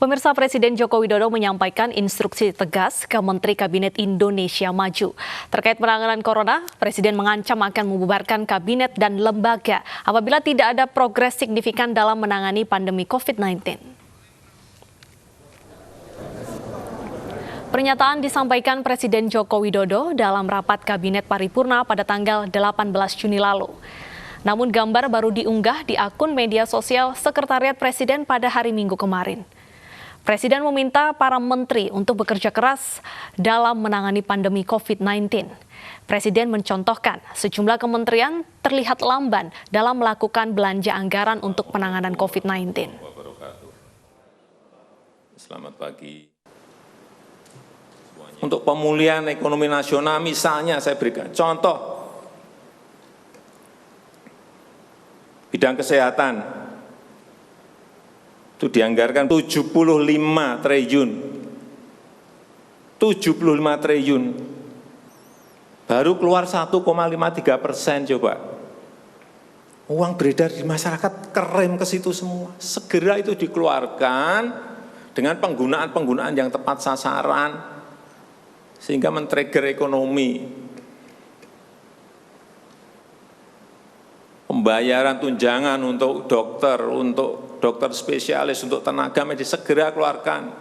Pemirsa, Presiden Joko Widodo menyampaikan instruksi tegas ke Menteri Kabinet Indonesia Maju. Terkait penanganan corona, Presiden mengancam akan membubarkan kabinet dan lembaga apabila tidak ada progres signifikan dalam menangani pandemi COVID-19. Pernyataan disampaikan Presiden Joko Widodo dalam rapat Kabinet Paripurna pada tanggal 18 Juni lalu. Namun gambar baru diunggah di akun media sosial Sekretariat Presiden pada hari Minggu kemarin. Presiden meminta para menteri untuk bekerja keras dalam menangani pandemi COVID-19. Presiden mencontohkan sejumlah kementerian terlihat lamban dalam melakukan belanja anggaran untuk penanganan COVID-19. Selamat pagi. Untuk pemulihan ekonomi nasional misalnya saya berikan contoh. Bidang kesehatan. Itu dianggarkan 75 triliun. 75 triliun. Baru keluar 1,53% coba. Uang beredar di masyarakat kerem ke situ semua. Segera itu dikeluarkan dengan penggunaan yang tepat sasaran sehingga men-trigger ekonomi. Pembayaran tunjangan untuk dokter spesialis, untuk tenaga medis segera keluarkan.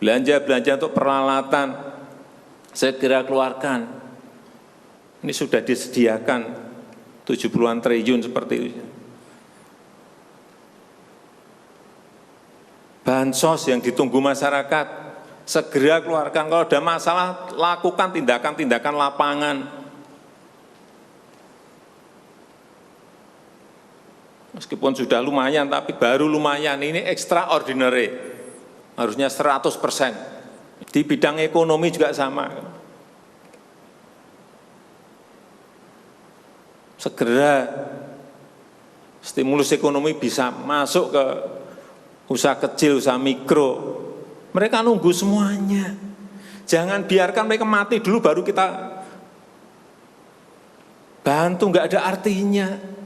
Belanja untuk peralatan segera keluarkan. Ini sudah disediakan 70-an triliun seperti itu. Bansos yang ditunggu masyarakat segera keluarkan. Kalau ada masalah lakukan tindakan-tindakan lapangan. Meskipun sudah lumayan, tapi baru lumayan, ini extraordinary, harusnya 100%. Di bidang ekonomi juga sama. Segera stimulus ekonomi bisa masuk ke usaha kecil, usaha mikro. Mereka nunggu semuanya. Jangan biarkan mereka mati dulu baru kita bantu, nggak ada artinya.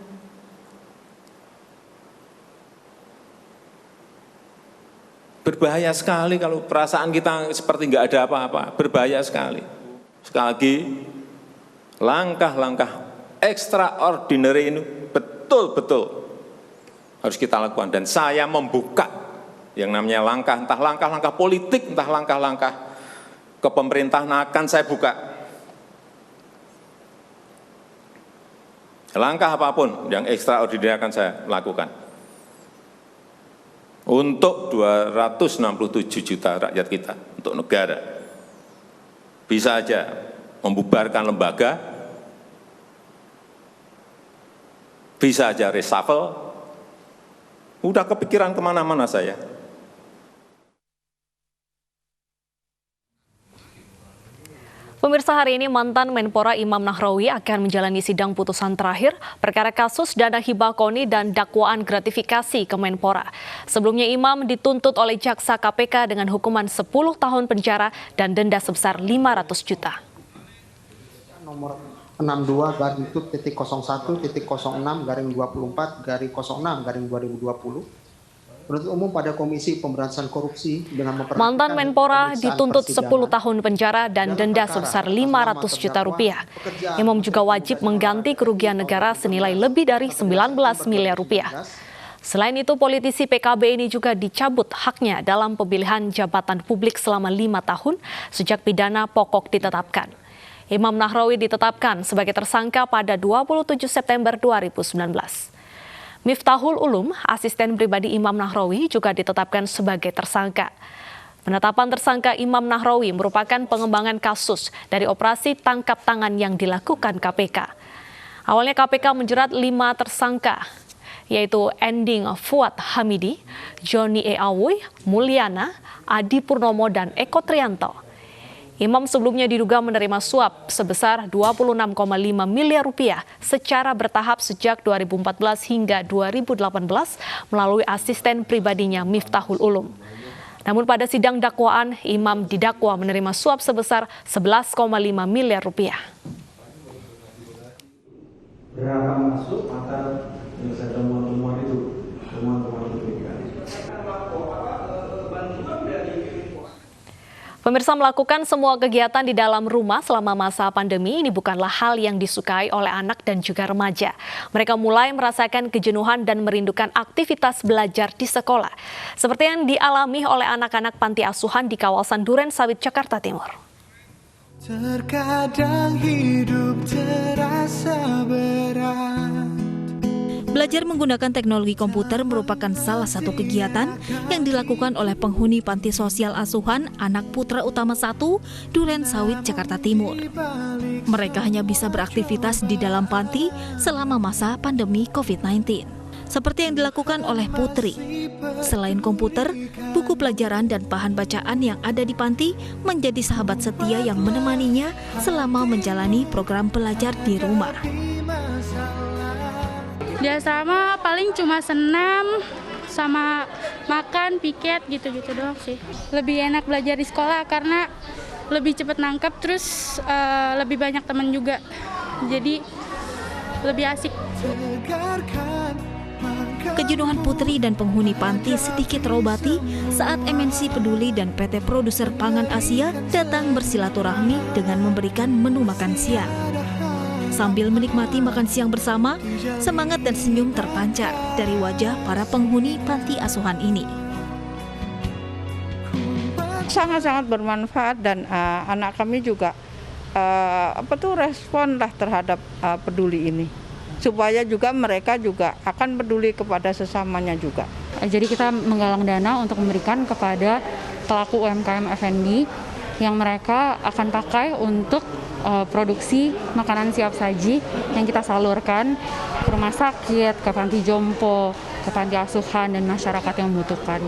Berbahaya sekali kalau perasaan kita seperti nggak ada apa-apa, berbahaya sekali. Sekali lagi, langkah-langkah extraordinary ini betul-betul harus kita lakukan. Dan saya membuka yang namanya langkah, entah langkah-langkah politik, entah langkah-langkah kepemerintahan akan saya buka. Langkah apapun yang extraordinary akan saya lakukan. Untuk 267 juta rakyat kita, untuk negara. Bisa aja membubarkan lembaga, bisa aja reshuffle, udah kepikiran kemana-mana saya. Pemirsa, hari ini mantan Menpora Imam Nahrawi akan menjalani sidang putusan terakhir perkara kasus dana hibah KONI dan dakwaan gratifikasi ke Menpora. Sebelumnya Imam dituntut oleh jaksa KPK dengan hukuman 10 tahun penjara dan denda sebesar 500 juta. Nomor 62/01.06/24/06/2020. Penuntut umum pada Komisi Pemberantasan Korupsi dengan memperhatikan mantan Menpora dituntut 10 tahun penjara dan denda sebesar 500 juta rupiah. Imam juga wajib mengganti kerugian negara senilai lebih dari 19 miliar rupiah. Selain itu, politisi PKB ini juga dicabut haknya dalam pemilihan jabatan publik selama 5 tahun sejak pidana pokok ditetapkan. Imam Nahrawi ditetapkan sebagai tersangka pada 27 September 2019. Miftahul Ulum, asisten pribadi Imam Nahrawi, juga ditetapkan sebagai tersangka. Penetapan tersangka Imam Nahrawi merupakan pengembangan kasus dari operasi tangkap tangan yang dilakukan KPK. Awalnya KPK menjerat 5 tersangka, yaitu Ending Fuad Hamidi, Joni E. Awoy, Mulyana, Adi Purnomo, dan Eko Trianto. Imam sebelumnya diduga menerima suap sebesar 26,5 miliar rupiah secara bertahap sejak 2014 hingga 2018 melalui asisten pribadinya Miftahul Ulum. Namun pada sidang dakwaan, Imam didakwa menerima suap sebesar 11,5 miliar rupiah. Berapa masuk maka yang saya temuan itu Pemirsa, melakukan semua kegiatan di dalam rumah selama masa pandemi ini bukanlah hal yang disukai oleh anak dan juga remaja. Mereka mulai merasakan kejenuhan dan merindukan aktivitas belajar di sekolah, seperti yang dialami oleh anak-anak panti asuhan di kawasan Durensawit, Jakarta Timur. Terkadang hidup terasa berat. Belajar menggunakan teknologi komputer merupakan salah satu kegiatan yang dilakukan oleh penghuni Panti Sosial Asuhan Anak Putra Utama 1, Durensawit, Jakarta Timur. Mereka hanya bisa beraktivitas di dalam panti selama masa pandemi COVID-19. Seperti yang dilakukan oleh Putri. Selain komputer, buku pelajaran dan bahan bacaan yang ada di panti menjadi sahabat setia yang menemaninya selama menjalani program belajar di rumah. Biasa mah paling cuma senam sama makan, piket gitu-gitu doang sih. Lebih enak belajar di sekolah karena lebih cepat nangkep, terus lebih banyak teman juga. Jadi lebih asik. Kejenuhan Putri dan penghuni panti sedikit terobati saat MNC Peduli dan PT Produser Pangan Asia datang bersilaturahmi dengan memberikan menu makan siang. Sambil menikmati makan siang bersama, semangat dan senyum terpancar dari wajah para penghuni panti asuhan ini. Sangat-sangat bermanfaat dan anak kami juga respon lah terhadap peduli ini. Supaya juga mereka juga akan peduli kepada sesamanya juga. Jadi kita menggalang dana untuk memberikan kepada pelaku UMKM F&B yang mereka akan pakai untuk produksi makanan siap saji yang kita salurkan ke rumah sakit, ke panti jompo, ke panti asuhan, dan masyarakat yang membutuhkan.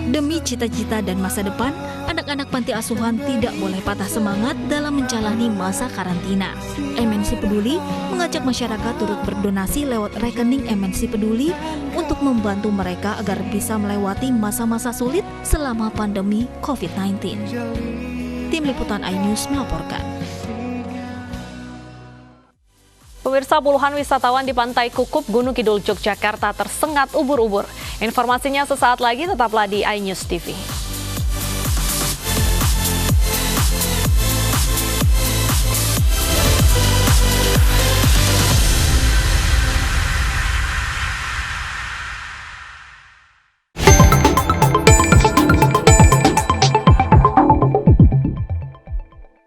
Demi cita-cita dan masa depan, anak-anak panti asuhan tidak boleh patah semangat dalam menjalani masa karantina. MNC Peduli mengajak masyarakat turut berdonasi lewat rekening MNC Peduli untuk membantu mereka agar bisa melewati masa-masa sulit selama pandemi COVID-19. Tim Liputan iNews melaporkan. Pemirsa, puluhan wisatawan di Pantai Kukup, Gunung Kidul, Yogyakarta tersengat ubur-ubur. Informasinya sesaat lagi, tetaplah di iNews TV.